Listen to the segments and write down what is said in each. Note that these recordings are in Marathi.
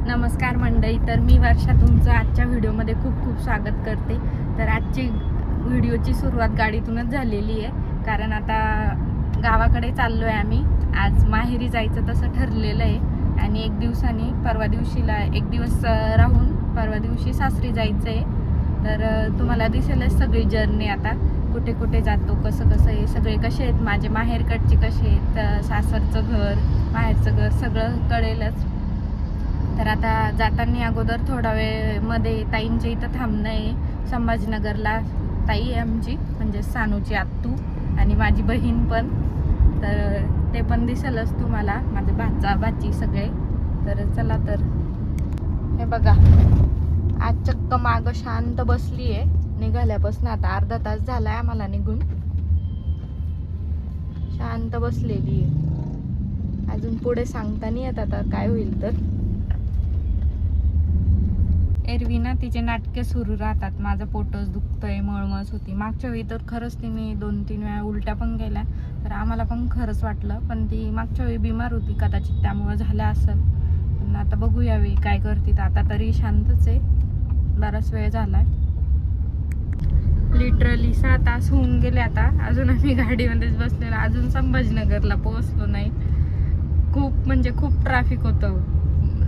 नमस्कार मंडळी. तर मी वर्षा तुमचं आजच्या व्हिडिओमध्ये खूप खूप स्वागत करते. तर आजची व्हिडिओची सुरुवात गाडीतूनच झालेली आहे, कारण आता गावाकडे चाललो आहे आम्ही. आज माहेरी जायचं तसं ठरलेलं आहे आणि एक दिवसाने परवा दिवशीला एक दिवस राहून परवा दिवशी सासरी जायचं आहे. तर तुम्हाला दिसेलच सगळी जर्नी, आता कुठे कुठे जातो, कसं कसं आहे, सगळे कसे आहेत, माझे माहेरकडचे कसे आहेत, सासरचं घर माहेरचं घर सगळं कळेलच. तर आता जाताना अगोदर थोडा वेळ मध्ये ताईंच्या इथं थांबणं आहे. संभाजीनगरला ताई आहे आमची, म्हणजे सानूची आत्तू आणि माझी बहीण पण. तर ते पण दिसेलच तुम्हाला, माझे भाचा भाची सगळे. तर चला, तर हे बघा, आज चक्क मागं शांत बसली आहे. निघाल्यापासून आता अर्धा तास झालाय आम्हाला निघून. शांत बसलेली आहे. अजून पुढे सांगता नाही येत आता काय होईल. तर एरवी ना तिचे नाटके सुरू राहतात, माझं पोटच दुखतंय, मळमळच होती. मागच्या वेळी तर खरंच तिने 2-3 वेळा उलट्या पण गेल्या. तर आम्हाला पण खरंच वाटलं, पण ती मागच्या वेळी बिमार होती कदाचित, त्यामुळं झालं असेल. पण आता बघू यावेळी काय करते. तर आता तरी शांतच आहे, बराच वेळ झालाय. लिटरली 6 तास होऊन गेले आता, अजून आम्ही गाडीमध्येच बसलेलो, अजून संभाजीनगरला पोहोचलो नाही. खूप म्हणजे खूप ट्रॅफिक होतं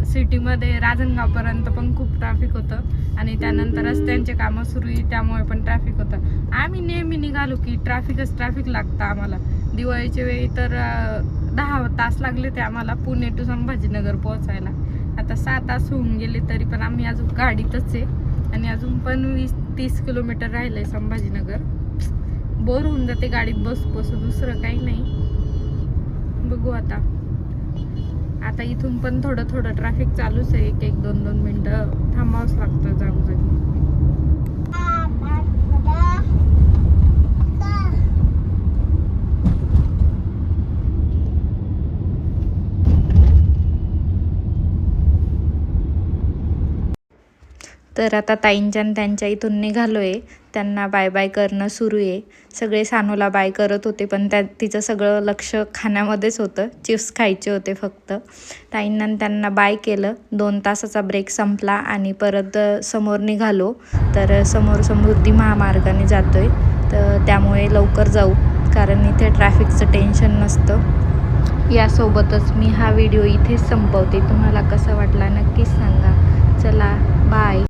सिटीमध्ये. राजनगावपर्यंत पण खूप ट्रॅफिक होतं आणि त्यानंतर रस्त्यांचे कामं सुरू आहे, त्यामुळे पण ट्रॅफिक होतं. आम्ही नेहमी निघालो की ट्रॅफिक लागतं आम्हाला. दिवाळीच्या वेळी तर 10 तास लागले ते आम्हाला पुणे टू संभाजीनगर पोहोचायला. आता 6 तास होऊन गेले तरी पण आम्ही अजून गाडीतच आहे आणि अजून पण 20-30 किलोमीटर राहिलंय संभाजीनगर. बोर होऊन जाते गाडीत बसू, दुसरं काही नाही. बघू आता इथून पण थोडं ट्रॅफिक चालूच आहे. 1-2 मिनिटं थांबावंच लागतं जागोजागी. तर आता ताईंच्या त्यांच्या इथून निघालोय. त्यांना बाय बाय करणं सुरू आहे. सगळे सानूला बाय करत होते, पण तिचं सगळं लक्ष खाण्यामध्येच होतं. चिप्स खायचे होते फक्त. ताईंना त्यांना बाय केलं. 2 तासाचा ब्रेक संपला आणि परत समोर निघालो. तर समोर समृद्धी महामार्गाने जातोय, तर त्यामुळे लवकर जाऊ, कारण इथे ट्रॅफिकचं टेन्शन नसतं. यासोबतच मी हा व्हिडिओ इथेच संपवते. तुम्हाला कसा वाटला नक्कीच सांगा. चला, बाय.